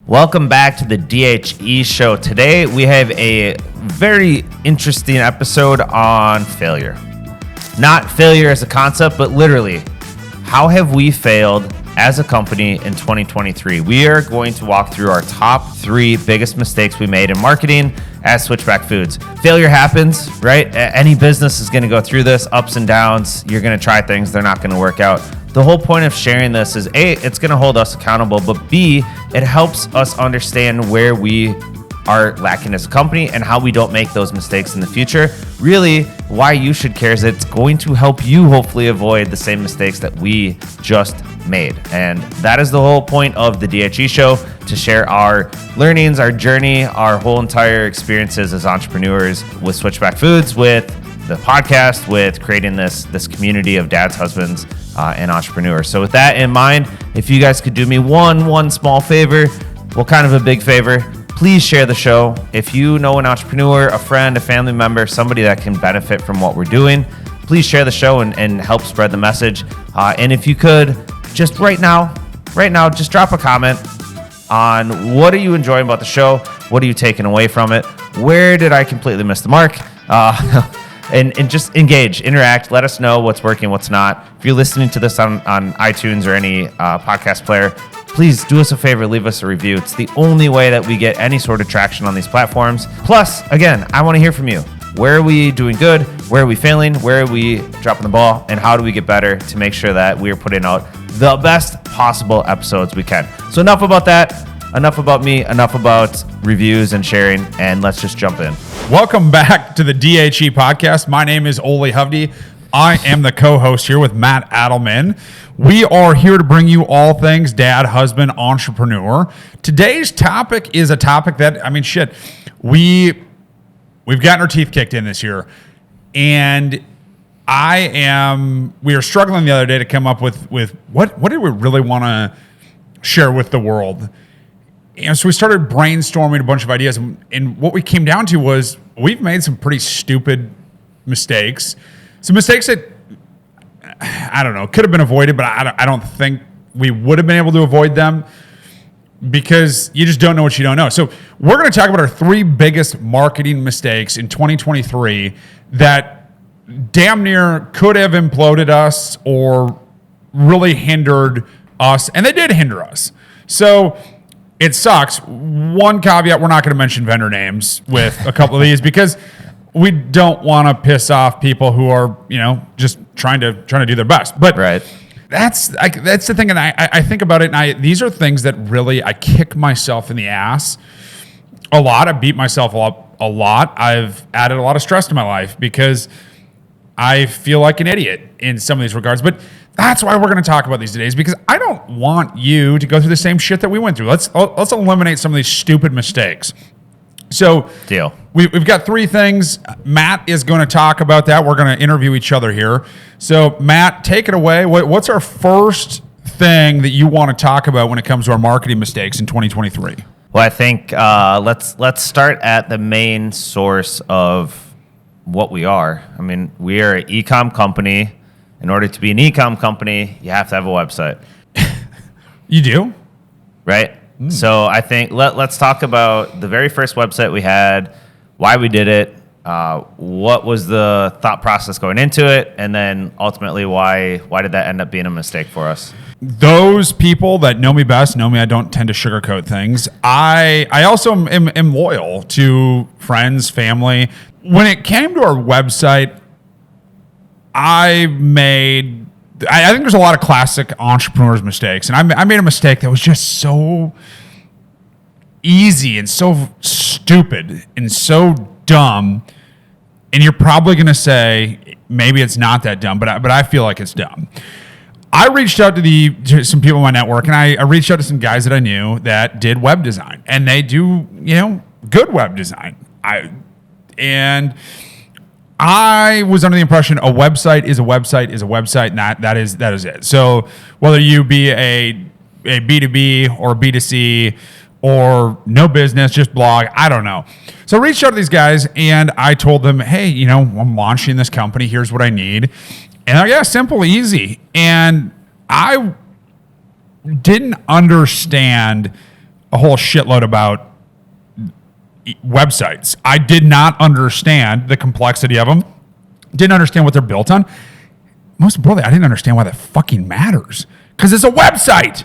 Welcome back to the D.H.E show. Today we have a very interesting episode on failure. Not failure as a concept, but literally, how have we failed as a company in 2023? We are going to walk through our top 3 biggest mistakes we made in marketing as Switchback Foods. Failure happens, right? Any business is going to go through this, ups and downs. You're going to try things, they're not going to work out. The whole point of sharing this is A, it's going to hold us accountable, but B, it helps us understand where we are lacking as a company and how we don't make those mistakes in the future. Really, why you should care is it's going to help you hopefully avoid the same mistakes that we just made. And that is the whole point of the D.H.E show, to share our learnings, our journey, our whole entire experiences as entrepreneurs with Switchback Foods, with the podcast, with creating this community of dads, husbands, and entrepreneurs. So with that in mind, if you guys could do me one small favor, well, kind of a big favor, please share the show. If you know an entrepreneur, a friend, a family member, somebody that can benefit from what we're doing, please share the show and help spread the message. And if you could, just right now, just drop a comment on what are you enjoying about the show? What are you taking away from it? Where did I completely miss the mark? And just engage, interact, let us know what's working, what's not. If you're listening to this on iTunes or any podcast player, please do us a favor, leave us a review. It's the only way that we get any sort of traction on these platforms. Plus, again, I want to hear from you. Where are we doing good? Where are we failing? Where are we dropping the ball? And how do we get better to make sure that we are putting out the best possible episodes we can? So enough about that. Enough about me, enough about reviews and sharing, and let's just jump in. Welcome back to the D.H.E podcast. My name is Ole Hovde. I am the co-host here with Matt Adelman. We are here to bring you all things dad, husband, entrepreneur. Today's topic is a topic that, we've gotten our teeth kicked in this year, and we are struggling the other day to come up with what do we really want to share with the world. And so we started brainstorming a bunch of ideas, and what we came down to was we've made some pretty stupid mistakes. Some mistakes that, I don't know, could have been avoided, but I don't think we would have been able to avoid them because you just don't know what you don't know. So we're going to talk about our 3 biggest marketing mistakes in 2023 that damn near could have imploded us or really hindered us, and they did hinder us. So it sucks. One caveat, we're not going to mention vendor names with a couple of these because we don't want to piss off people who are, just trying to do their best. But right. That's the thing, and I think about it, and these are things that really I kick myself in the ass a lot. I beat myself up a lot. I've added a lot of stress to my life because I feel like an idiot in some of these regards. But that's why we're going to talk about these today, because I don't want you to go through the same shit that we went through. Let's eliminate some of these stupid mistakes. So deal. We've got 3 things. Matt is going to talk about that. We're going to interview each other here. So Matt, take it away. What's our first thing that you want to talk about when it comes to our marketing mistakes in 2023? Well, I think let's start at the main source of what we are. I mean, we are an e-com company. In order to be an e-com company, you have to have a website. You do? Right? So I think let's talk about the very first website we had, why we did it, what was the thought process going into it, and then ultimately why did that end up being a mistake for us? Those people that know me best know me. I don't tend to sugarcoat things. I also am loyal to friends, family. When it came to our website, I think there's a lot of classic entrepreneurs' mistakes, and I made a mistake that was just so easy and so stupid and so dumb. And you're probably going to say maybe it's not that dumb, but I feel like it's dumb. I reached out to some people in my network, and I reached out to some guys that I knew that did web design, and they do good web design. I was under the impression a website is a website is a website, and that is it. So whether you be a B2B or B2C or no business, just blog, I don't know. So I reached out to these guys, and I told them, hey, I'm launching this company. Here's what I need. And yeah, simple, easy. And I didn't understand a whole shitload about websites. I did not understand the complexity of them. Didn't understand what they're built on. Most importantly, I didn't understand why that fucking matters. Because it's a website.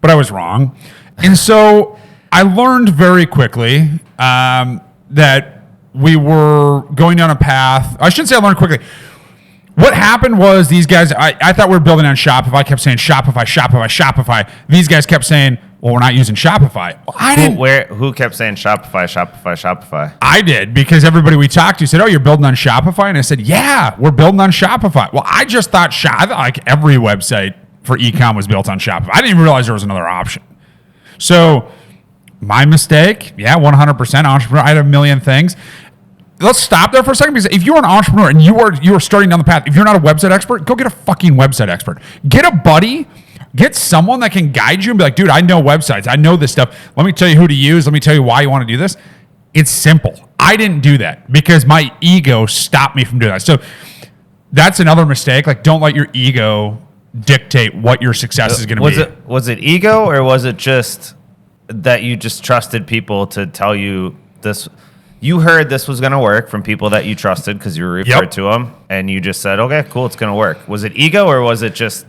But I was wrong. And so I learned very quickly that we were going down a path. I shouldn't say I learned quickly. What happened was these guys, I thought we were building on Shopify. I kept saying Shopify, Shopify, Shopify. These guys kept saying, well, we're not using Shopify. Well, I didn't. Who kept saying Shopify, Shopify, Shopify? I did, because everybody we talked to said, oh, you're building on Shopify? And I said, yeah, we're building on Shopify. Well, I just thought, I thought like every website for e-com was built on Shopify. I didn't even realize there was another option. So my mistake, 100% entrepreneur. I had a million things. Let's stop there for a second, because if you're an entrepreneur and you are starting down the path, if you're not a website expert, go get a fucking website expert. Get a buddy. Get someone that can guide you and be like, dude, I know websites. I know this stuff. Let me tell you who to use. Let me tell you why you want to do this. It's simple. I didn't do that because my ego stopped me from doing that. So that's another mistake. Like, don't let your ego dictate what your success is going to be. Was it ego, or was it just that you just trusted people to tell you this? You heard this was going to work from people that you trusted because you were referred to them, and you just said, okay, cool, it's going to work. Was it ego, or was it just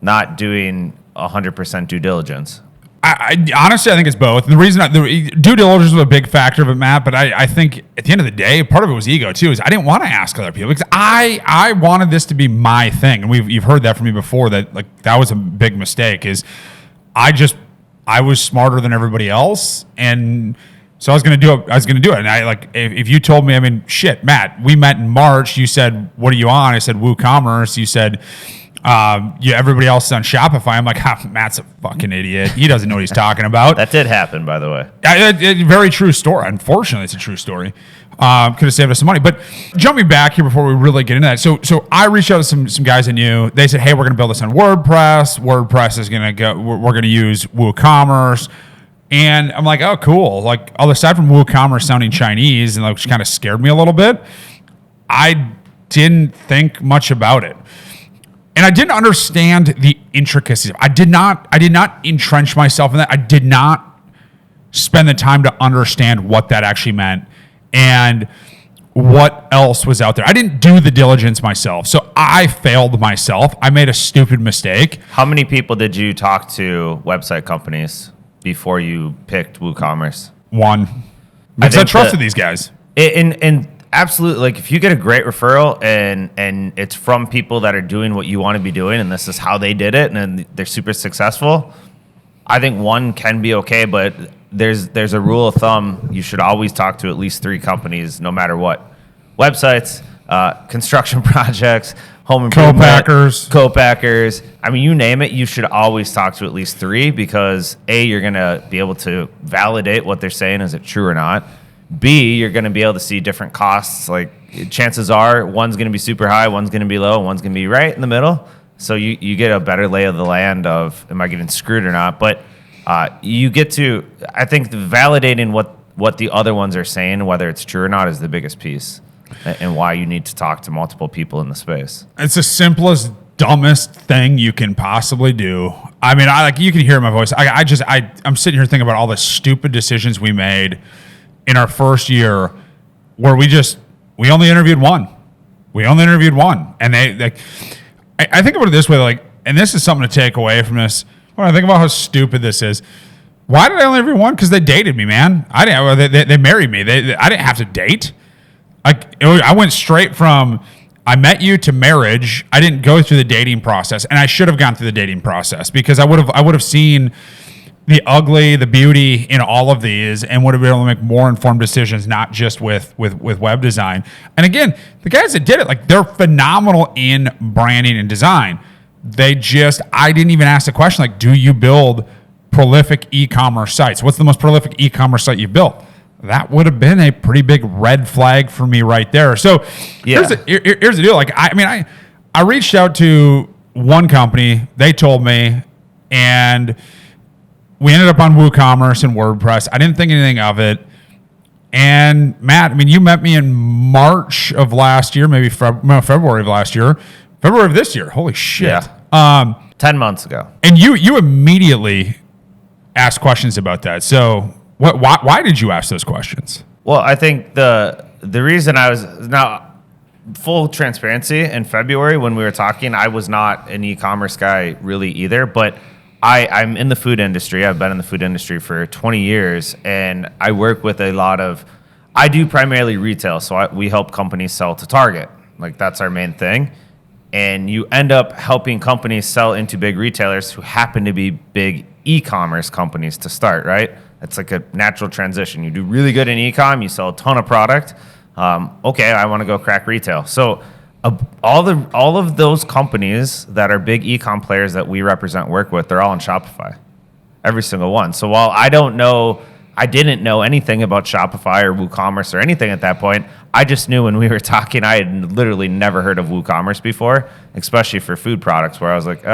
not doing 100% due diligence? I honestly, I think it's both. And the reason the due diligence was a big factor of it, Matt, but I think at the end of the day, part of it was ego too. Is I didn't want to ask other people because I wanted this to be my thing, and you've heard that from me before. That like that was a big mistake. Is I was smarter than everybody else, and so I was going to do it. And I like if you told me, I mean, shit, Matt, we met in March. You said, "What are you on?" I said, WooCommerce. You said, everybody else is on Shopify. I'm like, Matt's a fucking idiot. He doesn't know what he's talking about. That did happen, by the way. Very true story. Unfortunately, it's a true story. Could have saved us some money. But jumping back here before we really get into that. So I reached out to some guys I knew. They said, hey, we're going to build this on WordPress. WordPress is going to go, we're going to use WooCommerce. And I'm like, oh, cool. Like, aside from WooCommerce sounding Chinese, and which kind of scared me a little bit, I didn't think much about it. And I didn't understand the intricacies. I did not entrench myself in that. I did not spend the time to understand what that actually meant and what else was out there. I didn't do the diligence myself. So I failed myself. I made a stupid mistake. How many people did you talk to, website companies, before you picked WooCommerce? One. Because I trusted these guys. And absolutely, like if you get a great referral and it's from people that are doing what you want to be doing, and this is how they did it, and they're super successful, I think one can be okay. But there's a rule of thumb: you should always talk to at least 3 companies, no matter what. Websites, construction projects, home improvement, co-packers. I mean, you name it, you should always talk to at least 3 because A, you're gonna be able to validate what they're saying, is it true or not. B, you're going to be able to see different costs. Like chances are one's going to be super high, one's going to be low, and one's going to be right in the middle. So you get a better lay of the land of, am I getting screwed or not? But you get to, I think validating what the other ones are saying, whether it's true or not, is the biggest piece, and why you need to talk to multiple people in the space. It's the simplest, dumbest thing you can possibly do. I mean, you can hear my voice. I'm sitting here thinking about all the stupid decisions we made in our first year, where we only interviewed one. And I think about it this way, like, and this is something to take away from this. When I think about how stupid this is, why did I only interview one? Because they dated me, man. They married me. I didn't have to date. I went straight from I met you to marriage. I didn't go through the dating process, and I should have gone through the dating process because I would have seen the ugly, the beauty in all of these, and would have been able to make more informed decisions, not just with web design. And again, the guys that did it, like, they're phenomenal in branding and design. I didn't even ask the question, like, do you build prolific e-commerce sites? What's the most prolific e-commerce site you've built? That would have been a pretty big red flag for me right there. So here's the deal. Like, I reached out to one company, they told me, and we ended up on WooCommerce and WordPress. I didn't think anything of it. And Matt, I mean, you met me in March of last year, maybe February of last year, February of this year. Holy shit. Yeah. 10 months ago. And you immediately ask questions about that. So why did you ask those questions? Well, I think the reason I was now full transparency in February when we were talking, I was not an e-commerce guy really either, but I'm in the food industry. I've been in the food industry for 20 years, and I work with a lot of, I do primarily retail. So we help companies sell to Target. Like that's our main thing. And you end up helping companies sell into big retailers who happen to be big e-commerce companies to start, right? It's like a natural transition. You do really good in e-com, you sell a ton of product. Okay, I want to go crack retail. So all of those companies that are big e-com players that we represent work with, they're all on Shopify, every single one. So while I didn't know anything about Shopify or WooCommerce or anything at that point, I just knew when we were talking, I had literally never heard of WooCommerce before, especially for food products, where I was like,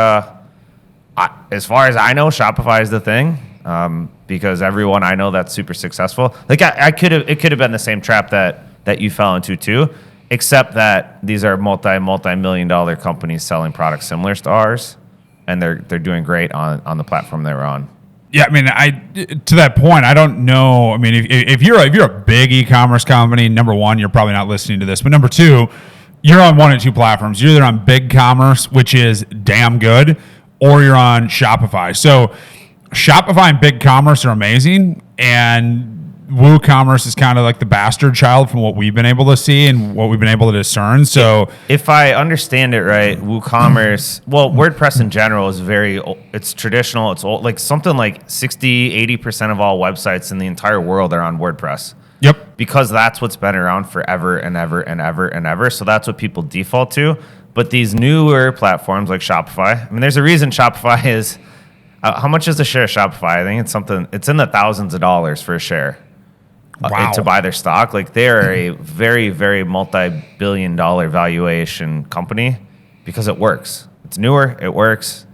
as far as I know, Shopify is the thing, because everyone I know that's super successful, like it could have been the same trap that you fell into too, except that these are multi-million-dollar companies selling products similar to ours, and they're doing great on the platform they were on. Yeah, I mean, to that point, I don't know. I mean, if you're a big e-commerce company, number one, you're probably not listening to this, but number two, you're on one of two platforms. You're either on BigCommerce, which is damn good, or you're on Shopify. So Shopify and BigCommerce are amazing, and WooCommerce is kind of like the bastard child from what we've been able to see and what we've been able to discern. So if I understand it right, WooCommerce, well, WordPress in general is it's traditional. It's old, like something like 60-80% of all websites in the entire world are on WordPress. Yep. Because that's what's been around forever and ever and ever and ever. So that's what people default to. But these newer platforms like Shopify, I mean, there's a reason Shopify is, how much is the share of Shopify? I think it's in the thousands of dollars for a share. Wow. To buy their stock. Like they are a very, very multi-billion-dollar valuation company because it works. It's newer. It works.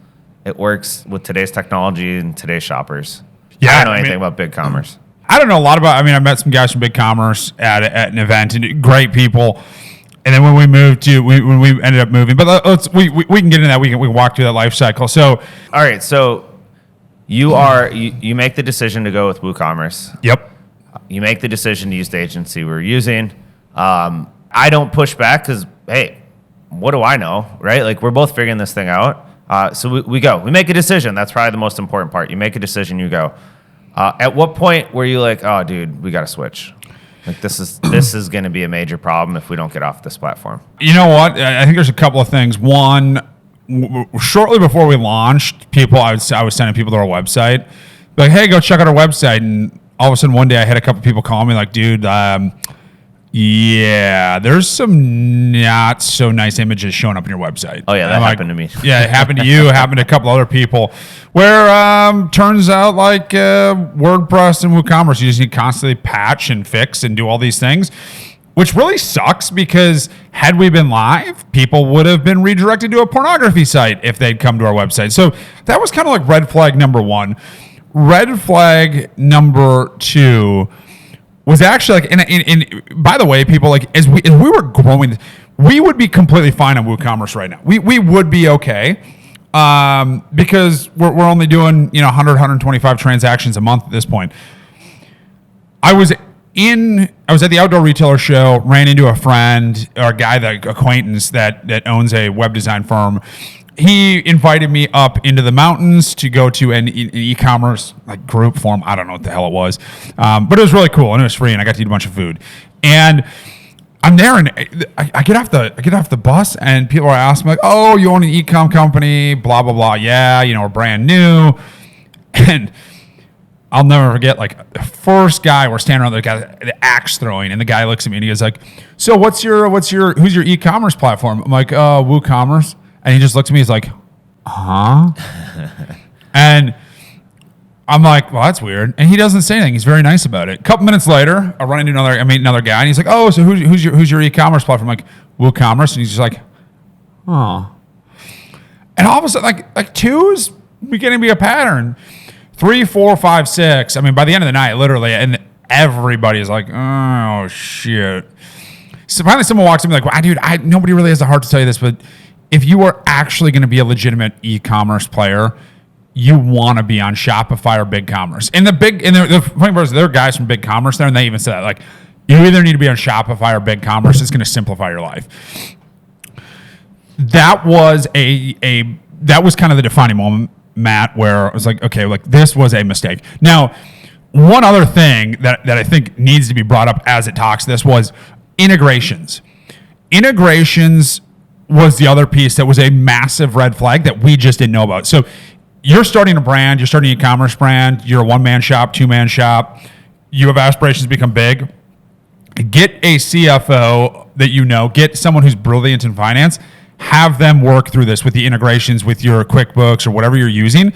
It works with today's technology and today's shoppers. Yeah, I don't know anything about BigCommerce. I don't know a lot about. I mean, I met some guys from BigCommerce at an event, and great people. And then when we moved to, when we ended up moving, but we can get into that. We can walk through that life cycle. So, all right. So you make the decision to go with WooCommerce. Yep. You make the decision to use the agency we're using. I don't push back because, hey, what do I know, right? Like, we're both figuring this thing out. So we go. We make a decision. That's probably the most important part. You make a decision, you go. At what point were you like, oh, dude, we got to switch? Like, this is going to be a major problem if we don't get off this platform. You know what? I think there's a couple of things. One, shortly before we launched, I was sending people to our website. Like, hey, go check out our website. And all of a sudden one day I had a couple people call me like, dude, yeah, there's some not so nice images showing up on your website. Oh yeah, that happened to me. Yeah, it happened to you, happened to a couple other people where turns out like WordPress and WooCommerce, you just need to constantly patch and fix and do all these things, which really sucks because had we been live, people would have been redirected to a pornography site if they'd come to our website. So that was kind of like red flag number one. Red flag number two was actually like, and by the way, people, like as we were growing, we would be completely fine on WooCommerce right now. We would be okay because we're only doing 100, 125 transactions a month at this point. I was at the Outdoor Retailer show, ran into a friend or a guy, acquaintance that owns a web design firm. He invited me up into the mountains to go to an e-commerce like group forum. I don't know what the hell it was, but it was really cool and it was free, and I got to eat a bunch of food. And I'm there, and I get off the bus, and people are asking me like, "Oh, you own an e-com company? Blah blah blah." Yeah, we're brand new, and I'll never forget, like, the first guy, we're standing around the axe throwing, and the guy looks at me and he goes like, "So who's your e-commerce platform?" I'm like, WooCommerce. And he just looks at me, he's like, huh? And I'm like, well, that's weird. And he doesn't say anything. He's very nice about it. A couple minutes later, I run into another guy, and he's like, oh, so who's your e-commerce platform? I'm like, WooCommerce. And he's just like, oh. And all of a sudden, like two is beginning to be a pattern. 3, 4, 5, 6. I mean, by the end of the night, literally, and everybody's like, oh, shit. So finally someone walks up and like, well, dude, nobody really has the heart to tell you this, but if you are actually going to be a legitimate e-commerce player, you want to be on Shopify or BigCommerce. And the funny part is there are guys from BigCommerce there, and they even said that, like, you either need to be on Shopify or BigCommerce. It's going to simplify your life. That was that was kind of the defining moment, Matt, where I was like, okay, like this was a mistake. Now, one other thing that I think needs to be brought up as it talks this was integrations. Integrations was the other piece that was a massive red flag that we just didn't know about. So you're starting a brand, you're starting an e-commerce brand, you're a one-man shop, two-man shop, you have aspirations to become big. Get a CFO that you know, get someone who's brilliant in finance, have them work through this with the integrations with your QuickBooks or whatever you're using.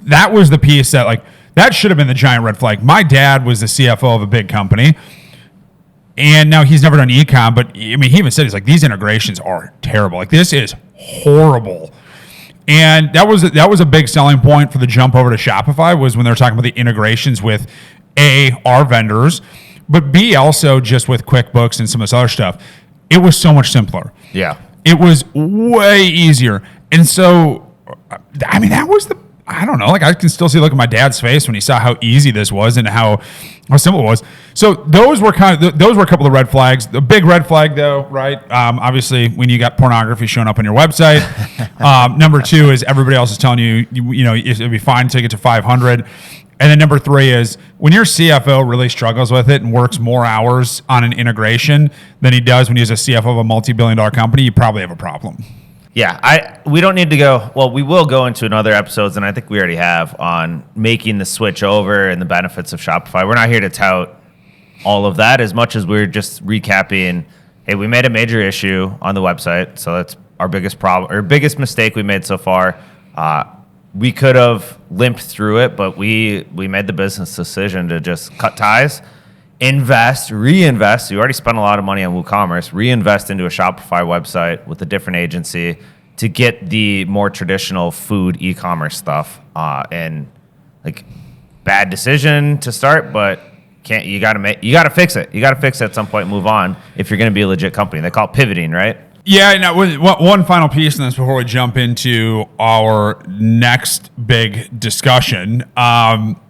That was the piece that, like, that should have been the giant red flag. My dad was the CFO of a big company, and now he's never done e-com, but I mean, he even said, he's like, these integrations are terrible. Like, this is horrible. And that was a big selling point for the jump over to Shopify, was when they were talking about the integrations with our vendors, but B, also just with QuickBooks and some of this other stuff. It was so much simpler. Yeah. It was way easier. And so, I mean, that was I don't know, like, I can still see the look at my dad's face when he saw how easy this was and how simple it was. So those were a couple of red flags. The big red flag, though, right? Obviously, when you got pornography showing up on your website. Number 2 is everybody else is telling you, you know, it'd be fine to get to 500. And then number 3 is when your CFO really struggles with it and works more hours on an integration than he does when he's a CFO of a multi-billion-dollar company, you probably have a problem. Yeah, we don't need to go. Well, we will go into another episodes, and I think we already have, on making the switch over and the benefits of Shopify. We're not here to tout all of that as much as we're just recapping. Hey, we made a major issue on the website, so that's our biggest problem, or biggest mistake we made so far. We could have limped through it, but we made the business decision to just cut ties, reinvest. You already spent a lot of money on WooCommerce. Reinvest into a Shopify website with a different agency to get the more traditional food e-commerce stuff. And like, bad decision to start, but you got to fix it. You got to fix it at some point and move on if you're going to be a legit company. They call it pivoting, right? Yeah, now one final piece in this before we jump into our next big discussion. When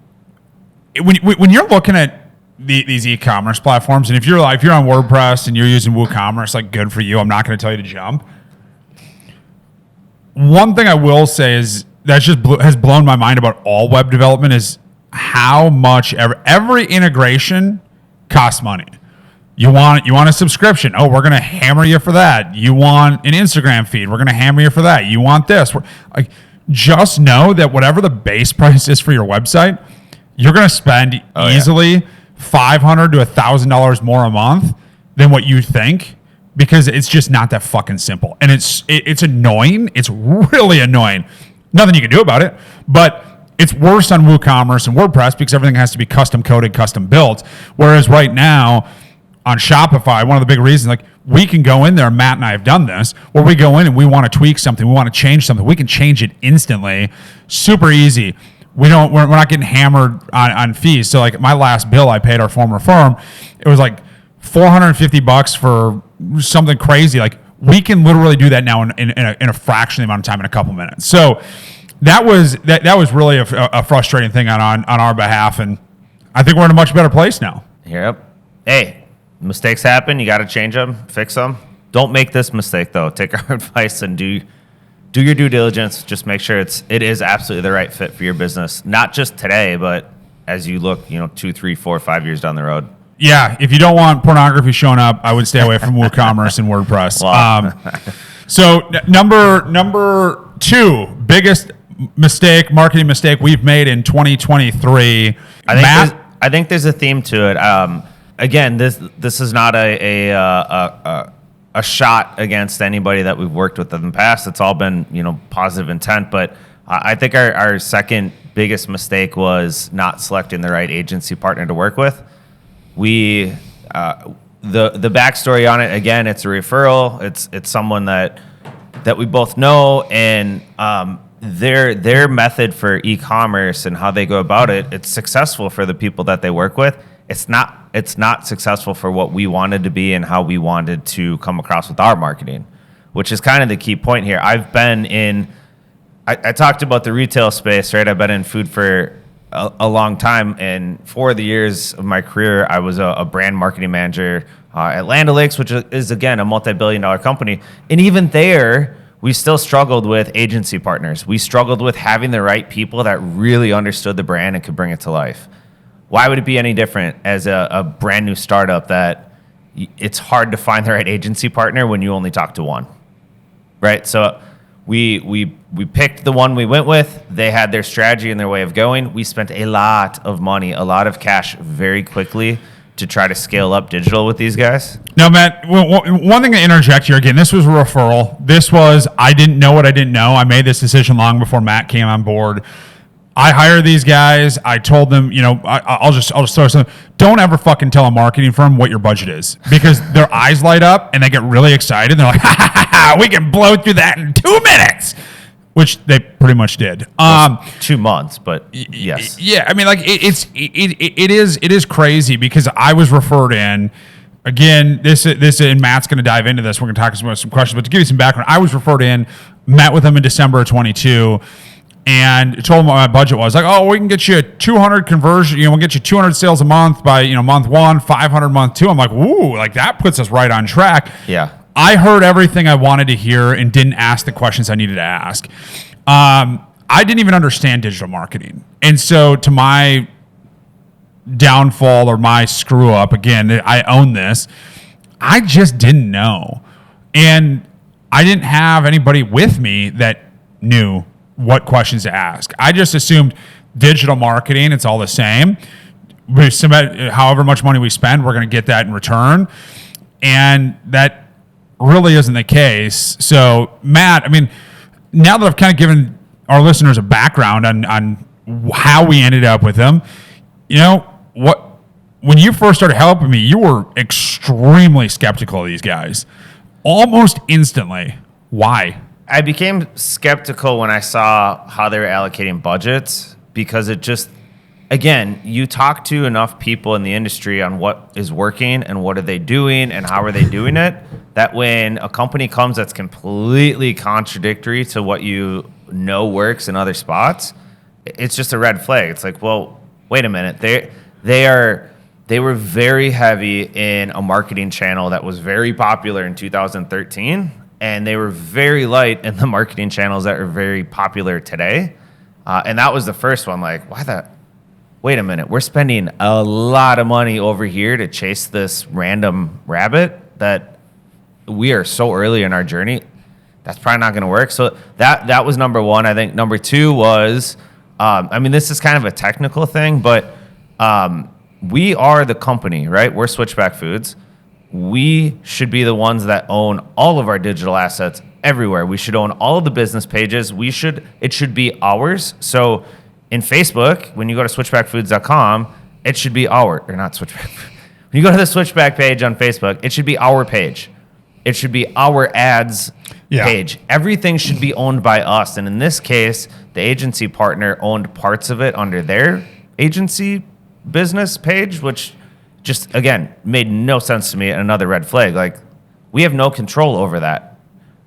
you're looking at these e-commerce platforms, and if you're on WordPress and you're using WooCommerce, like, good for you. I'm not going to tell you to jump. One thing I will say is that has blown my mind about all web development is how much every integration costs money. You want a subscription. Oh, we're going to hammer you for that. You want an Instagram feed. We're going to hammer you for that. You want this. Just know that whatever the base price is for your website, you're going to spend easily $500 to $1,000 more a month than what you think, because it's just not that fucking simple. And it's annoying. It's really annoying. Nothing you can do about it, but it's worse on WooCommerce and WordPress because everything has to be custom coded, custom built. Whereas right now on Shopify, one of the big reasons, like, we can go in there, Matt and I have done this, where we go in and we want to tweak something, we want to change something, we can change it instantly, super easy. We're not getting hammered on fees. So, like, my last bill I paid our former firm, it was like $450 for something crazy. Like, we can literally do that now in a fraction of the amount of time, in a couple minutes. So that was really a frustrating thing on our behalf, and I think we're in a much better place now. Yep. Hey, mistakes happen. You got to change them, fix them. Don't make this mistake, though. Take our advice and do your due diligence. Just make sure it is absolutely the right fit for your business, not just today, but as you look, 2, 3, 4, 5 years down the road. Yeah, if you don't want pornography showing up, I would stay away from WooCommerce and WordPress. Wow. So number 2 biggest marketing mistake we've made in 2023. I think there's a theme to it. Again, this is not a shot against anybody that we've worked with in the past. It's all been positive intent, but I think our second biggest mistake was not selecting the right agency partner to work with. The backstory on it, again, it's a referral. It's someone that we both know, and their method for e-commerce and how they go about it, it's successful for the people that they work with. It's not successful for what we wanted to be and how we wanted to come across with our marketing, which is kind of the key point here. I've been in I talked about the retail space, right? I've been in food for a long time, and for the years of my career, I was a brand marketing manager at Land O'Lakes, which is, again, a multi-billion-dollar company. And even there, we still struggled with agency partners. We struggled with having the right people that really understood the brand and could bring it to life. Why would it be any different as a brand new startup that it's hard to find the right agency partner when you only talk to one, right? So we picked the one we went with. They had their strategy and their way of going. We spent a lot of money, a lot of cash very quickly to try to scale up digital with these guys. Now, Matt, one thing to interject here again, this was a referral. This was, I didn't know what I didn't know. I made this decision long before Matt came on board. I hired these guys. I told them, I'll just throw something. Don't ever fucking tell a marketing firm what your budget is, because their eyes light up and they get really excited. They're like, we can blow through that in 2 minutes, which they pretty much did. 2 months, but yes. Yeah, I mean, like it is crazy, because I was referred in. Again, this and Matt's going to dive into this. We're going to talk about some questions, but to give you some background, I was referred in, met with them in December of 22. And told them what my budget was. Like, oh, we can get you 200 conversion. We'll get you 200 sales a month by, month 1, 500 month 2. I'm like, ooh, like that puts us right on track. Yeah. I heard everything I wanted to hear and didn't ask the questions I needed to ask. I didn't even understand digital marketing. And so to my downfall or my screw up, again, I own this. I just didn't know. And I didn't have anybody with me that knew what questions to ask. I just assumed digital marketing, it's all the same. We submit however much money we spend, we're going to get that in return. And that really isn't the case. So, Matt, I mean, now that I've kind of given our listeners a background on how we ended up with them, when you first started helping me, you were extremely skeptical of these guys. Almost instantly. Why? I became skeptical when I saw how they were allocating budgets, because it just, again, you talk to enough people in the industry on what is working and what are they doing and how are they doing it, that when a company comes that's completely contradictory to what you know works in other spots, it's just a red flag. It's like, well, wait a minute. They were very heavy in a marketing channel that was very popular in 2013. And they were very light in the marketing channels that are very popular today. And that was the first one. Like, wait a minute. We're spending a lot of money over here to chase this random rabbit that we are so early in our journey. That's probably not going to work. So that was number one. I think number two was, this is kind of a technical thing, but we are the company, right? We're Switchback Foods. We should be the ones that own all of our digital assets everywhere. We should own all of the business pages. It should be ours. So in Facebook, when you go to switchbackfoods.com, it should be not Switchback. When you go to the Switchback page on Facebook, it should be our page. It should be our ads page. Everything should be owned by us. And in this case, the agency partner owned parts of it under their agency business page, which just, again, made no sense to me, and another red flag. Like, we have no control over that.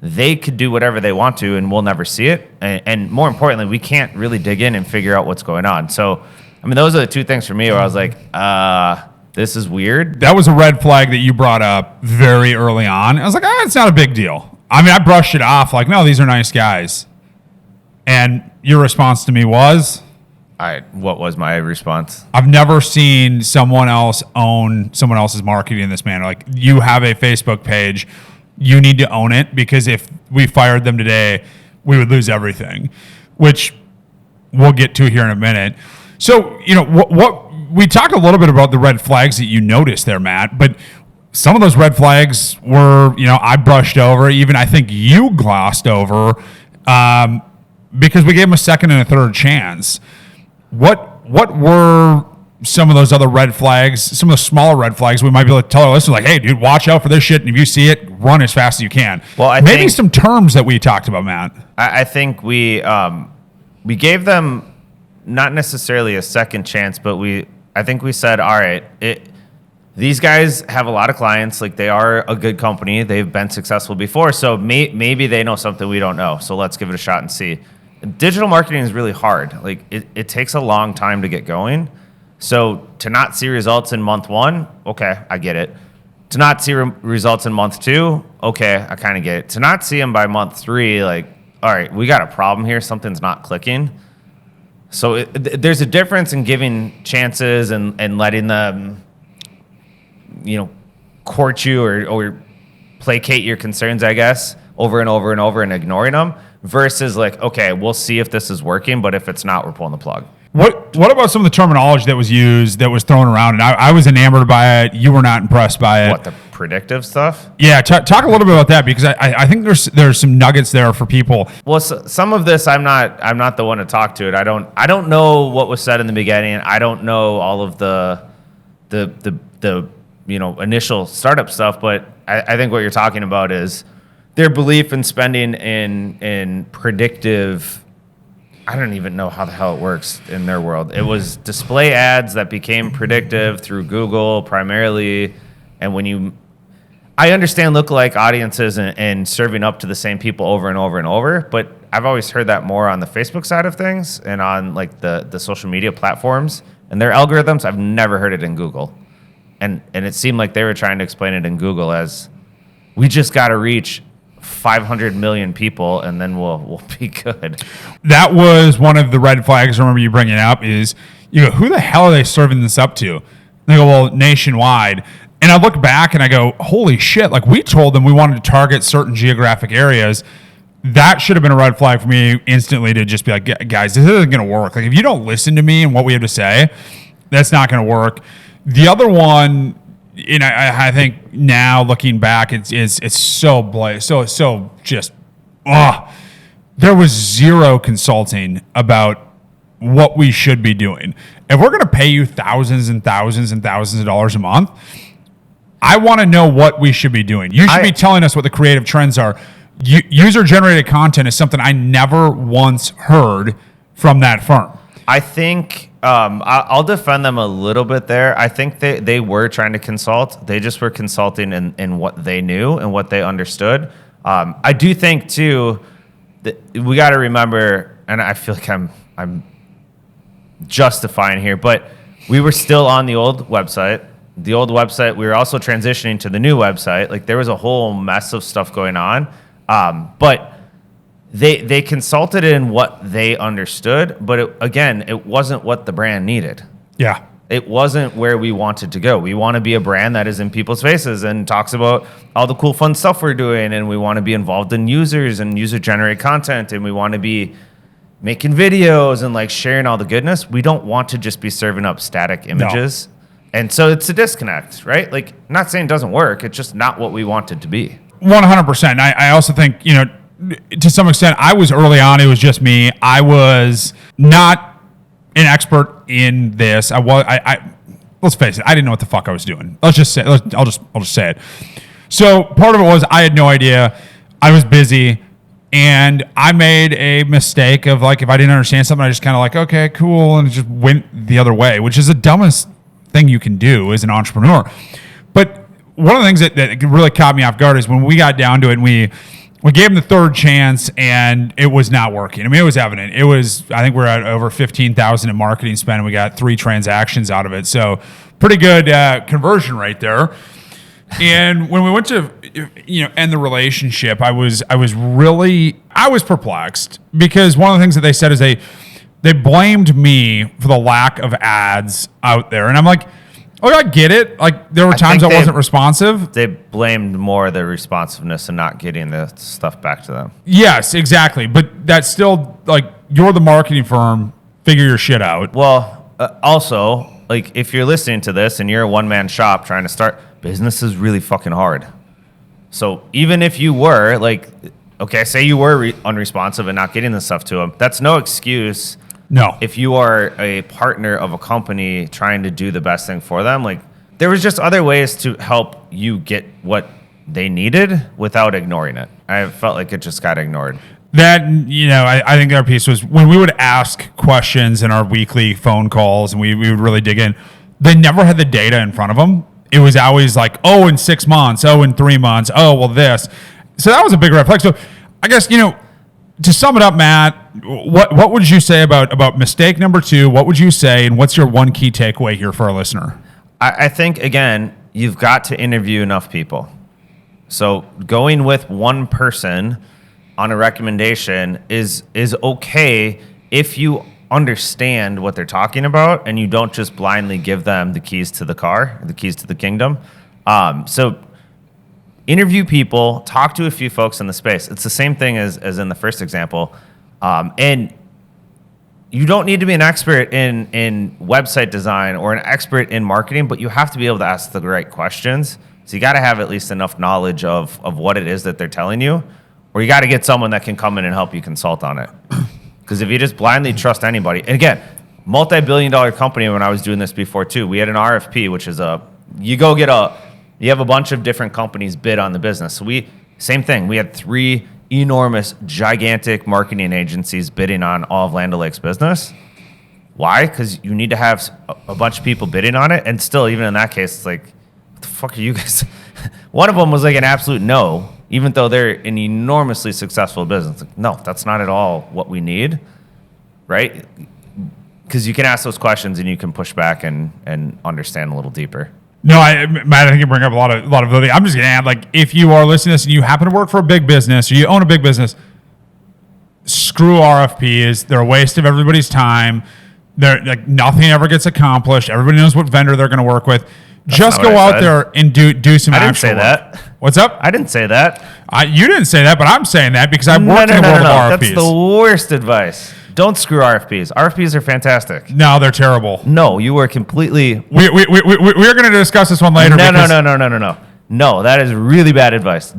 They could do whatever they want to, and we'll never see it. And more importantly, we can't really dig in and figure out what's going on. So, those are the two things for me where I was like, this is weird. That was a red flag that you brought up very early on. I was like, it's not a big deal. I brushed it off like, no, these are nice guys. And your response to me was? What was my response? I've never seen someone else own someone else's marketing in this manner. Like, you have a Facebook page, you need to own it, because if we fired them today, we would lose everything, which we'll get to here in a minute. So, what we talked a little bit about the red flags that you noticed there, Matt, but some of those red flags were, I brushed over, even I think you glossed over, because we gave them a second and a third chance. What were some of those other red flags, some of the smaller red flags we might be able to tell our listeners, like, hey, dude, watch out for this shit, and if you see it, run as fast as you can? Well, maybe some terms that we talked about, Matt. I think we gave them not necessarily a second chance, but I think we said, all right, these guys have a lot of clients. Like, they are a good company. They've been successful before, so maybe they know something we don't know. So let's give it a shot and see. digital marketing is really hard. Like it takes a long time to get going. So to not see results in month 1, okay, I get it. To not see results in month 2, okay, I kind of get it. To not see them by month 3, like, all right, we got a problem here. Something's not clicking. So there's a difference in giving chances and letting them, court you or placate your concerns, I guess, over and over and over and ignoring them versus like, okay, we'll see if this is working, but if it's not, we're pulling the plug. What about some of the terminology that was used, that was thrown around? And I was enamored by it. You were not impressed by it. What, the predictive stuff? Yeah, talk a little bit about that, because I think there's some nuggets there for people. Well, some of this I'm not the one to talk to it. I don't know what was said in the beginning. I don't know all of the initial startup stuff, but I think what you're talking about is their belief in spending in predictive. I don't even know how the hell it works in their world. It was display ads that became predictive through Google primarily. And I understand lookalike audiences and serving up to the same people over and over and over, but I've always heard that more on the Facebook side of things and on like the social media platforms and their algorithms. I've never heard it in Google. And it seemed like they were trying to explain it in Google as we just got to reach 500 million people and then we'll be good. That was one of the red flags I remember you bringing up is, who the hell are they serving this up to? They go, well, nationwide. And I look back and I go, holy shit, like we told them we wanted to target certain geographic areas. That should have been a red flag for me instantly to just be like, guys, this isn't going to work. Like if you don't listen to me and what we have to say, that's not going to work. The other one, I think now looking back, it's so just, there was zero consulting about what we should be doing. If we're going to pay you thousands and thousands and thousands of dollars a month, I want to know what we should be doing. You should be telling us what the creative trends are. User-generated content is something I never once heard from that firm. I think I'll defend them a little bit there. I think they were trying to consult. They just were consulting in what they knew and what they understood. I do think, too, that we got to remember, and I feel like I'm justifying here, but we were still on the old website. The old website, we were also transitioning to the new website. Like there was a whole mess of stuff going on. But they consulted in what they understood, but it wasn't what the brand needed. Yeah. It wasn't where we wanted to go. We want to be a brand that is in people's faces and talks about all the cool, fun stuff we're doing, and we want to be involved in users and user-generated content, and we want to be making videos and like sharing all the goodness. We don't want to just be serving up static images. No. And so it's a disconnect, right? Like, I'm not saying it doesn't work. It's just not what we want it to be. 100%. I also think, to some extent, I was early on. It was just me. I was not an expert in this. Let's face it. I didn't know what the fuck I was doing. I'll just say it. So part of it was I had no idea. I was busy, and I made a mistake of like, if I didn't understand something, I just kind of like, okay, cool, and just went the other way, which is the dumbest thing you can do as an entrepreneur. But one of the things that really caught me off guard is when we got down to it and we gave him the third chance and it was not working. I mean, it was evident. I think we're at over 15,000 in marketing spend and we got 3 transactions out of it. So pretty good conversion rate there. And when we went to end the relationship, I was perplexed because one of the things that they said is they blamed me for the lack of ads out there. And I'm like, oh, I get it. Like there were times I wasn't responsive. They blamed more the responsiveness and not getting the stuff back to them. Yes, exactly. But that's still like, you're the marketing firm, figure your shit out. Well, also, like if you're listening to this and you're a one-man shop trying to start, business is really fucking hard. So even if you were like, okay, say you were unresponsive and not getting the stuff to them, that's no excuse. No. If you are a partner of a company trying to do the best thing for them, like there was just other ways to help you get what they needed without ignoring it. I felt like it just got ignored. That, I think our piece was when we would ask questions in our weekly phone calls and we would really dig in, they never had the data in front of them. It was always like, oh, in 6 months, oh, in 3 months, oh, well, this. So that was a big red flag. So I guess, to sum it up, Matt, what would you say about mistake number 2? What would you say, and what's your one key takeaway here for our listener? I think, again, you've got to interview enough people. So going with one person on a recommendation is okay if you understand what they're talking about and you don't just blindly give them the keys to the car, the keys to the kingdom. So interview people, talk to a few folks in the space. It's the same thing as in the first example. And you don't need to be an expert in website design or an expert in marketing, but you have to be able to ask the right questions. So you got to have at least enough knowledge of what it is that they're telling you, or you got to get someone that can come in and help you consult on it. Because if you just blindly trust anybody, and again, multi-billion-dollar company when I was doing this before too, we had an RFP, which is you have a bunch of different companies bid on the business. So same thing. We had 3 enormous, gigantic marketing agencies bidding on all of Land O'Lakes business. Why? Because you need to have a bunch of people bidding on it. And still, even in that case, it's like, what the fuck are you guys? One of them was like an absolute no, even though they're an enormously successful business. Like, no, that's not at all what we need, right? Because you can ask those questions and you can push back and understand a little deeper. No, Matt, I think you bring up a lot of ability. I'm just going to add, like, if you are listening to this and you happen to work for a big business or you own a big business, screw RFPs. They're a waste of everybody's time. They're like, nothing ever gets accomplished. Everybody knows what vendor they're going to work with. That's just go out there and do some actual work. I didn't say that. What's up? I didn't say that. You didn't say that, but I'm saying that because I've worked in the world of RFPs. That's the worst advice. Don't screw RFPs. RFPs are fantastic. No, they're terrible. No, you were completely... We're going to discuss this one later. No. No, that is really bad advice.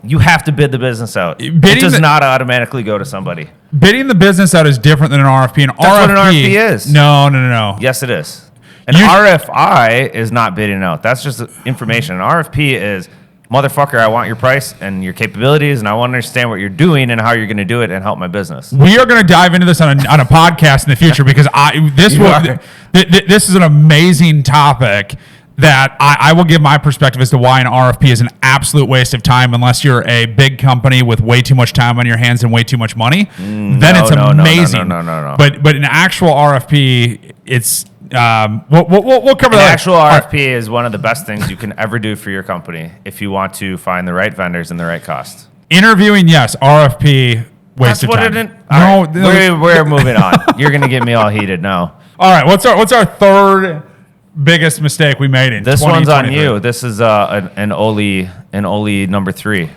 You have to bid the business out. It does not automatically go to somebody. Bidding the business out is different than an RFP. That's what an RFP is. No. Yes, it is. An RFI is not bidding out. That's just information. An RFP is... Motherfucker, I want your price and your capabilities, and I want to understand what you're doing and how you're going to do it and help my business. We are going to dive into this on a podcast in the future because this is an amazing topic that I will give my perspective as to why an RFP is an absolute waste of time unless you're a big company with way too much time on your hands and way too much money. Then it's amazing. No. But an actual RFP, it's... we'll cover that. An actual RFP is one of the best things you can ever do for your company if you want to find the right vendors and the right cost. Interviewing, yes. RFP, waste of time. We're moving on. You're going to get me all heated now. All right. What's our third biggest mistake we made in this one's on you. This is an Oli number 3.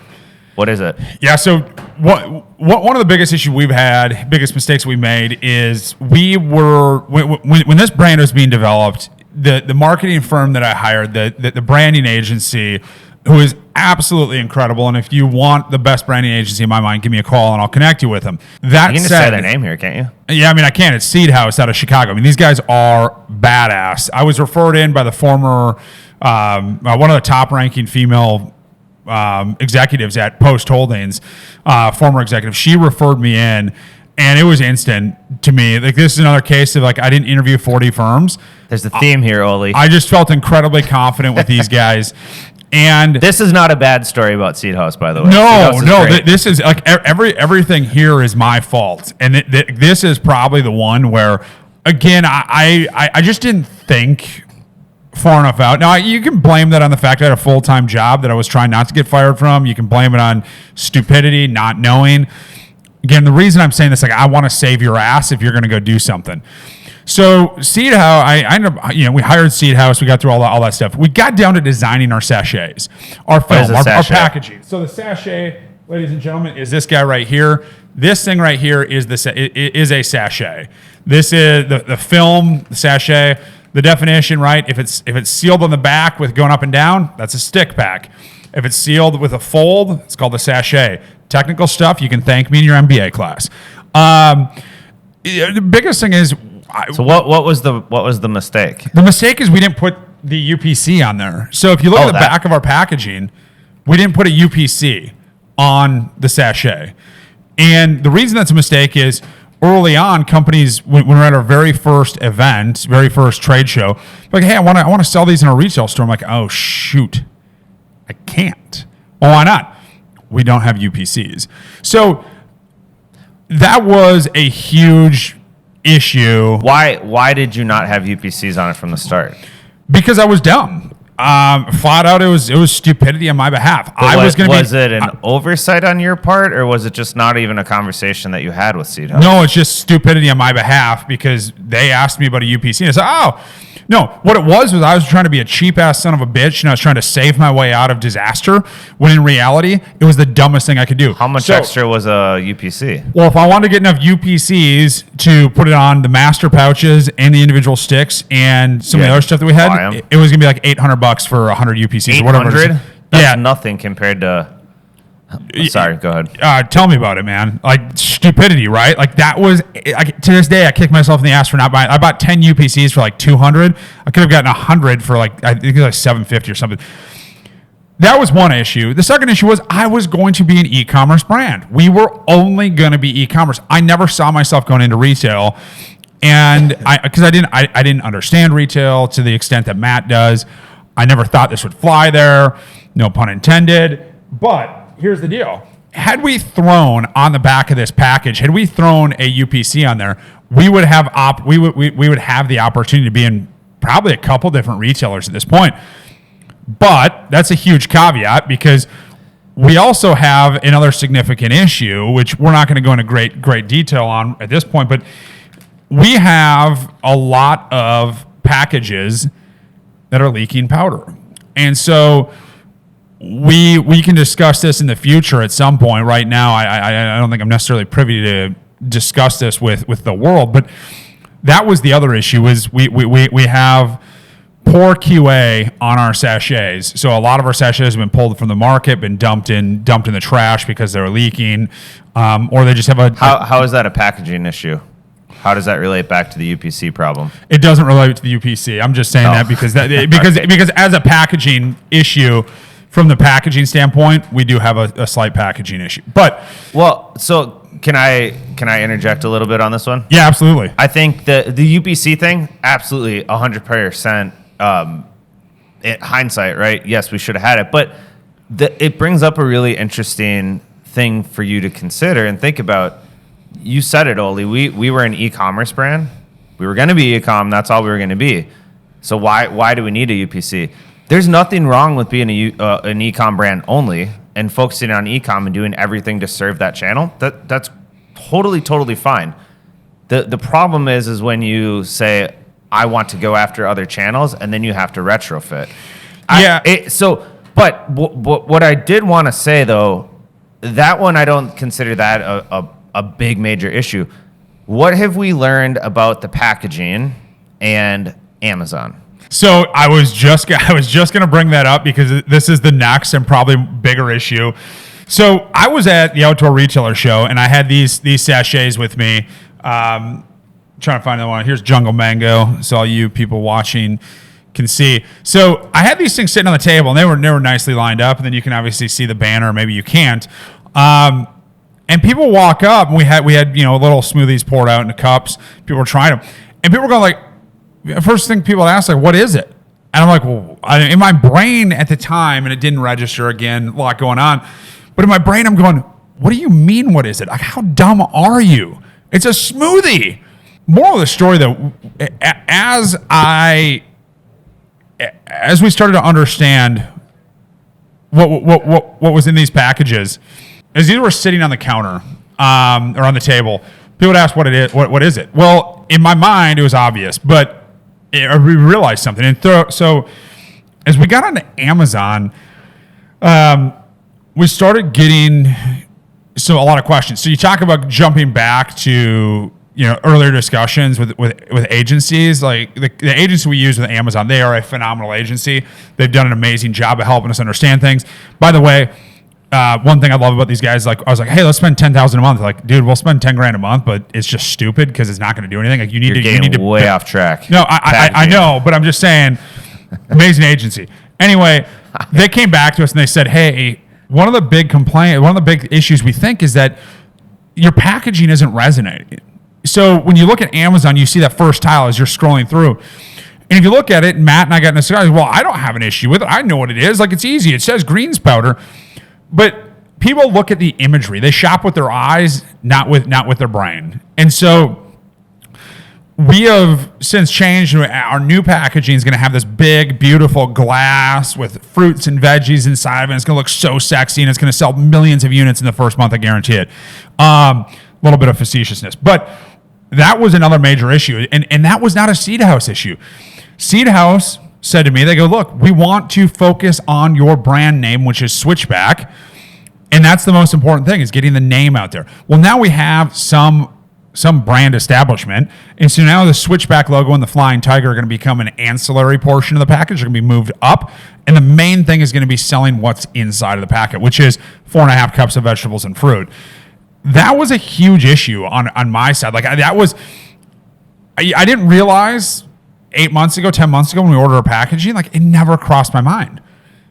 What is it? Yeah, so one of the biggest issues we've had, biggest mistakes we made is when this brand was being developed, the marketing firm that I hired, the branding agency, who is absolutely incredible, and if you want the best branding agency in my mind, give me a call and I'll connect you with them. That you can just say their name here, can't you? Yeah, I mean, I can. It's Seed House out of Chicago. I mean, these guys are badass. I was referred in by the former, one of the top-ranking female executives at Post Holdings, former executive. She referred me in, and it was instant to me. Like, this is another case of, like, I didn't interview 40 firms. There's a theme here, Oli. I just felt incredibly confident with these guys. And this is not a bad story about Seed House, by the way. No. This is like everything here is my fault, and this is probably the one where, again, I just didn't think far enough out. Now, you can blame that on the fact that I had a full-time job that I was trying not to get fired from. You can blame it on stupidity, not knowing. Again, the reason I'm saying this, like, I want to save your ass if you're going to go do something. So Seed House, I ended up, we hired Seed House. We got through all that stuff. We got down to designing our sachets, our film, our packaging. So the sachet, ladies and gentlemen, is this guy right here. This thing right here is a sachet. This is the film, the sachet. The definition, right? If it's sealed on the back with going up and down, that's a stick pack. If it's sealed with a fold, it's called a sachet. Technical stuff, you can thank me in your MBA class. The biggest thing is. So what was the mistake? The mistake is we didn't put the UPC on there. So if you look at the back of our packaging, we didn't put a UPC on the sachet. And the reason that's a mistake is early on, companies, when we're at our very first event, very first trade show, like, hey, I want to sell these in a retail store. I'm like, oh, shoot, I can't. Well, why not? We don't have UPCs. So that was a huge issue. Why did you not have UPCs on it from the start? Because I was dumb. Flat out, it was stupidity on my behalf. Was it an oversight on your part, or was it just not even a conversation that you had with Seed Hub? No, it's just stupidity on my behalf because they asked me about a UPC and I said, oh, no. What it was I was trying to be a cheap ass son of a bitch and I was trying to save my way out of disaster when in reality, it was the dumbest thing I could do. How much extra was a UPC? Well, if I wanted to get enough UPCs to put it on the master pouches and the individual sticks and some of the other stuff that we had, it was going to be like $800 for 100 UPCs or whatever. 800? That's nothing compared to... Sorry, go ahead. Tell me about it, man. Like stupidity, right? Like that was to this day I kick myself in the ass for not buying. I bought 10 UPCs for like 200. I could have gotten 100 for like I think it was like 750 or something. That was one issue. The second issue was I was going to be an e-commerce brand. We were only going to be e-commerce. I never saw myself going into retail, and because I didn't understand retail to the extent that Matt does. I never thought this would fly there. No pun intended. But here's the deal. Had we thrown on the back of this package, had we thrown a UPC on there, we would have we would have the opportunity to be in probably a couple different retailers at this point. But that's a huge caveat because we also have another significant issue, which we're not going to go into great detail on at this point, but we have a lot of packages that are leaking powder. And so we can discuss this in the future at some point. Right now, I don't think I'm necessarily privy to discuss this with the world, but that was the other issue is we have poor QA on our sachets. So a lot of our sachets have been pulled from the market, been dumped in the trash because they're leaking, or they just have a... How is that a packaging issue? How does that relate back to the UPC problem? It doesn't relate to the UPC. I'm just saying that because because as a packaging issue, from the packaging standpoint, we do have a slight packaging issue. But so can I interject a little bit on this one? Yeah, absolutely. I think the UPC thing, absolutely 100%. Hindsight, right? Yes, we should have had it, but it brings up a really interesting thing for you to consider and think about. You said it, Oli. We were an e-commerce brand. We were going to be e-com. That's all we were going to be. So why do we need a UPC? There's nothing wrong with being an e-com brand only and focusing on e-com and doing everything to serve that channel. That's totally fine. The problem is when you say, I want to go after other channels, and then you have to retrofit. But what I did want to say, though, that one I don't consider that a big major issue. What have we learned about the packaging and Amazon? So I was just going to bring that up because this is the next and probably bigger issue. So I was at the Outdoor Retailer show and I had these sachets with me. Trying to find the one. Here's Jungle Mango, so all you people watching can see. So I had these things sitting on the table and they were nicely lined up, and then you can obviously see the banner, maybe you can't. And people walk up, and we had little smoothies poured out into cups. People were trying them, and people were going like. First thing people ask, like, what is it? And I'm like, well, in my brain at the time, and it didn't register again, a lot going on. But in my brain, I'm going, what do you mean, what is it? Like, how dumb are you? It's a smoothie. Moral of the story, though, as we started to understand what was in these packages, as these were sitting on the counter or on the table, people would ask what it is. What is it? Well, in my mind, it was obvious, but we realized something. And so as we got onto Amazon, we started getting a lot of questions. So you talk about jumping back to earlier discussions with agencies. Like the agency we use with Amazon, they are a phenomenal agency. They've done an amazing job of helping us understand things. By the way, one thing I love about these guys, like I was like, hey, let's spend $10,000 a month. Like, dude, we'll spend $10,000 a month, but it's just stupid because it's not going to do anything. Like, you need to way off track. No, I know, but I'm just saying, amazing agency. Anyway, they came back to us and they said, hey, one of the big issues we think is that your packaging isn't resonating. So when you look at Amazon, you see that first tile as you're scrolling through. And if you look at it, Matt and I got in well, I don't have an issue with it. I know what it is. Like, it's easy. It says greens powder. But people look at the imagery. They shop with their eyes, not with their brain. And so we have since changed. Our new packaging is going to have this big, beautiful glass with fruits and veggies inside of it. It's going to look so sexy, and it's going to sell millions of units in the first month. I guarantee it. A little bit of facetiousness, but that was another major issue, and that was not a Seed House issue. Seed House said to me, they go, look, we want to focus on your brand name, which is Switchback, and that's the most important thing, is getting the name out there. Well, now we have some brand establishment, and so now the Switchback logo and the Flying Tiger are going to become an ancillary portion of the package. They're going to be moved up, and the main thing is going to be selling what's inside of the packet, which is 4.5 cups of vegetables and fruit. That was a huge issue on my side. Like, I didn't realize 8 months ago, 10 months ago when we ordered our packaging, like, it never crossed my mind.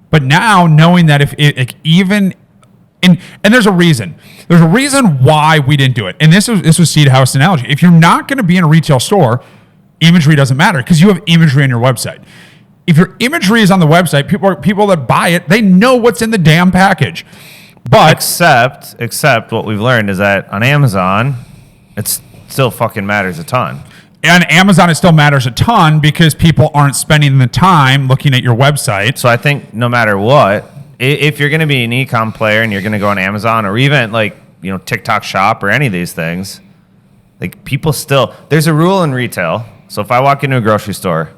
But now, knowing that if it like, even and there's a reason why we didn't do it. And this was Seed House analogy. If you're not going to be in a retail store, imagery doesn't matter because you have imagery on your website. If your imagery is on the website, people that buy it, they know what's in the damn package. But except what we've learned is that on Amazon, it still fucking matters a ton. On Amazon, it still matters a ton because people aren't spending the time looking at your website. So I think no matter what, if you're going to be an e-com player and you're going to go on Amazon or even like, TikTok Shop or any of these things, like people still, there's a rule in retail. So if I walk into a grocery store,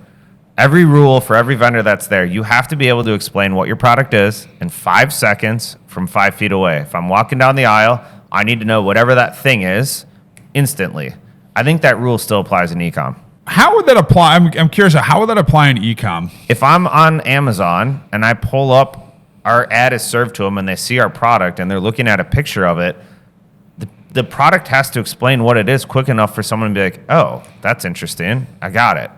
every rule for every vendor that's there, you have to be able to explain what your product is in 5 seconds from 5 feet away. If I'm walking down the aisle, I need to know whatever that thing is instantly. I think that rule still applies in e-com. How would that apply? I'm curious, how would that apply in e-com? If I'm on Amazon and I pull up, our ad is served to them and they see our product and they're looking at a picture of it, the product has to explain what it is quick enough for someone to be like, oh, that's interesting, I got it.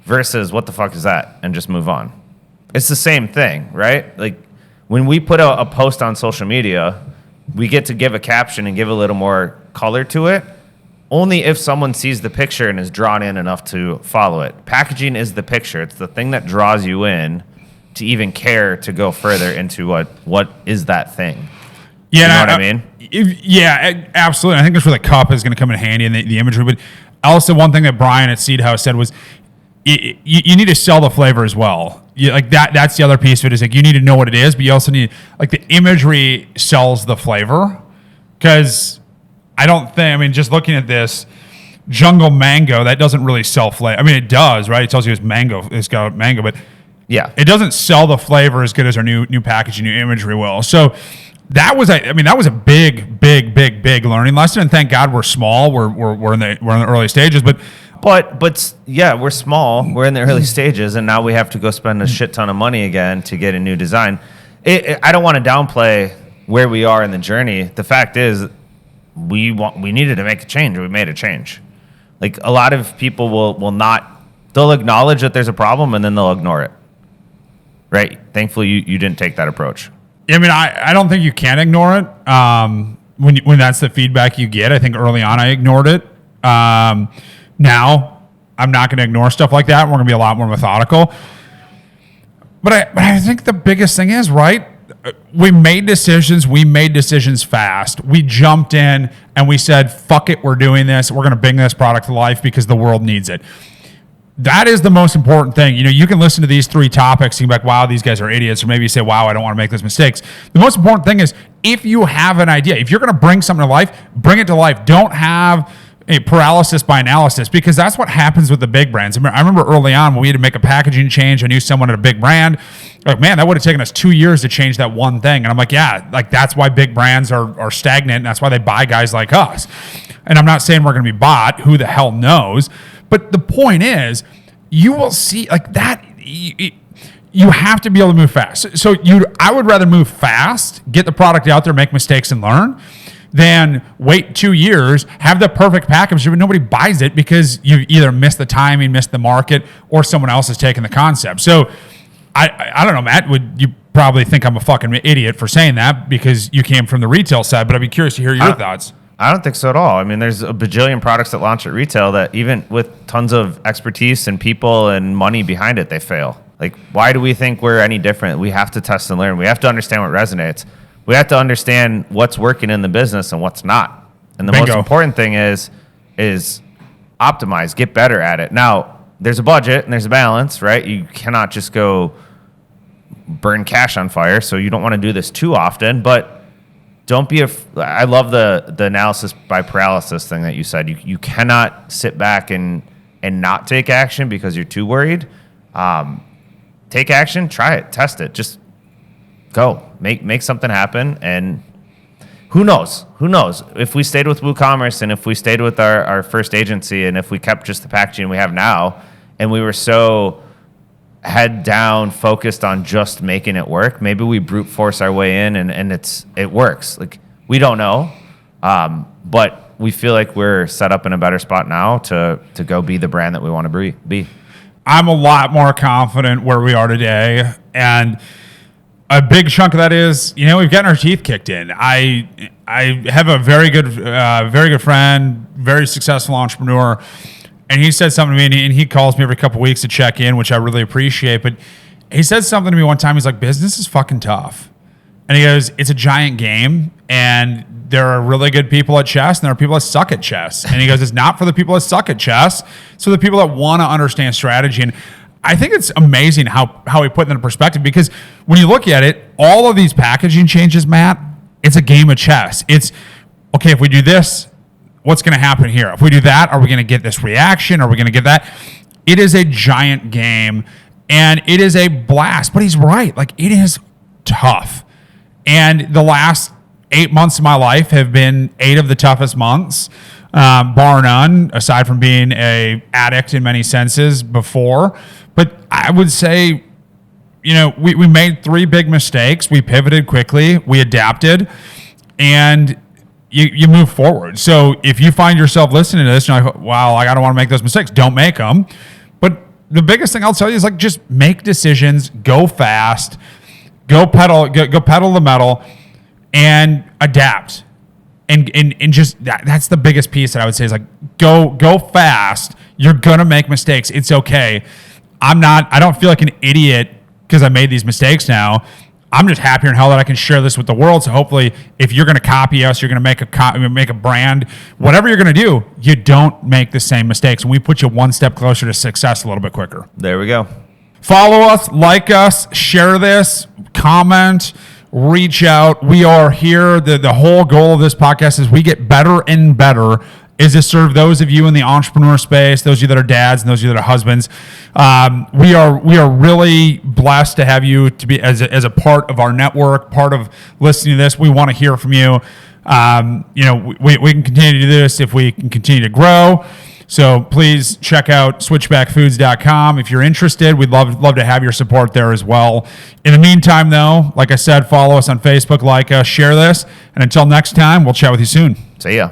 Versus, what the fuck is that? And just move on. It's the same thing, right? Like, when we put a post on social media, we get to give a caption and give a little more color to it, only if someone sees the picture and is drawn in enough to follow it. Packaging is the picture. It's the thing that draws you in to even care to go further into what is that thing. Yeah, you know what I mean? Yeah, absolutely. I think that's where the cup is going to come in handy and the imagery. But also, one thing that Brian at Seed House said was, you need to sell the flavor as well. Like that's the other piece of it, is like you need to know what it is, but you also need, like, the imagery sells the flavor. Because just looking at this jungle mango, that doesn't really sell flavor. I mean, it does, right? It tells you it's mango, it's got mango, but yeah, it doesn't sell the flavor as good as our new packaging, new imagery will. So that was a big learning lesson. And thank God we're small. We're in the early stages, but yeah, we're small. We're in the early stages, and now we have to go spend a shit ton of money again to get a new design. I don't want to downplay where we are in the journey. The fact is, we needed to make a change. We made a change. Like, a lot of people will not. They'll acknowledge that there's a problem, and then they'll ignore it. Right? Thankfully, you didn't take that approach. I mean, I don't think you can ignore it. When that's the feedback you get. I think early on I ignored it. Now, I'm not going to ignore stuff like that. We're going to be a lot more methodical. But I think the biggest thing is, right, we made decisions fast. We jumped in and we said, fuck it, we're doing this. We're going to bring this product to life because the world needs it. That is the most important thing. You can listen to these 3 topics and be like, wow, these guys are idiots. Or maybe you say, wow, I don't want to make those mistakes. The most important thing is, if you have an idea, if you're going to bring something to life, bring it to life. Don't have a paralysis by analysis, because that's what happens with the big brands. I remember early on when we had to make a packaging change. I knew someone at a big brand. Like, man, that would have taken us 2 years to change that one thing. And I'm like, yeah, like that's why big brands are stagnant. And that's why they buy guys like us. And I'm not saying we're going to be bought. Who the hell knows? But the point is, you will see, like, that. You have to be able to move fast. So I would rather move fast, get the product out there, make mistakes, and learn, than wait 2 years, have the perfect package, but nobody buys it because you either missed the timing, missed the market, or someone else has taken the concept. So I don't know, Matt, you probably think I'm a fucking idiot for saying that because you came from the retail side, but I'd be curious to hear your thoughts. I don't think so at all. I mean, there's a bajillion products that launch at retail that, even with tons of expertise and people and money behind it, they fail. Like, why do we think we're any different? We have to test and learn. We have to understand what resonates. We have to understand what's working in the business and what's not. And the Bingo. most important thing is optimize, get better at it. Now, there's a budget and there's a balance, right? You cannot just go burn cash on fire, so you don't want to do this too often, but don't be I love the analysis by paralysis thing that you said. You cannot sit back and not take action because you're too worried. Take action, try it, test it, just go, make something happen. And who knows if we stayed with WooCommerce and if we stayed with our first agency and if we kept just the packaging we have now and we were so head down focused on just making it work, maybe we brute force our way in and it works. Like, we don't know, but we feel like we're set up in a better spot now to go be the brand that we want to be. I'm a lot more confident where we are today, and a big chunk of that is, we've gotten our teeth kicked in. I have a very good friend, very successful entrepreneur, and he said something to me, and he calls me every couple of weeks to check in, which I really appreciate. But he said something to me one time. He's like, "Business is fucking tough," and he goes, "It's a giant game, and there are really good people at chess, and there are people that suck at chess." And he goes, "It's not for the people that suck at chess, it's for the people that want to understand strategy." And I think it's amazing how he put it into perspective, because when you look at it, all of these packaging changes, Matt, it's a game of chess. It's, okay, if we do this, what's going to happen here? If we do that, are we going to get this reaction? Are we going to get that? It is a giant game, and it is a blast. But he's right. Like, it is tough. And the last 8 months of my life have been 8 of the toughest months, bar none, aside from being a addict in many senses before. But I would say, we made 3 big mistakes. We pivoted quickly. We adapted, and you move forward. So if you find yourself listening to this, and you're like, wow, I don't want to make those mistakes, don't make them. But the biggest thing I'll tell you is, like, just make decisions, go fast, go pedal the metal, and adapt. And just that's the biggest piece that I would say is, like, go fast. You're gonna make mistakes. It's okay. I don't feel like an idiot because I made these mistakes now. I'm just happier in hell that I can share this with the world. So hopefully, if you're going to copy us, you're going to make a brand, whatever you're going to do, you don't make the same mistakes. And we put you one step closer to success a little bit quicker. There we go. Follow us, like us, share this, comment, reach out. We are here. The whole goal of this podcast is we get better and better, is to serve those of you in the entrepreneur space, those of you that are dads and those of you that are husbands. We are really blessed to have you to be as a part of our network, part of listening to this. We want to hear from you. We can continue to do this if we can continue to grow. So please check out switchbackfoods.com if you're interested. We'd love to have your support there as well. In the meantime, though, like I said, follow us on Facebook, like us, share this, and until next time, we'll chat with you soon. See ya.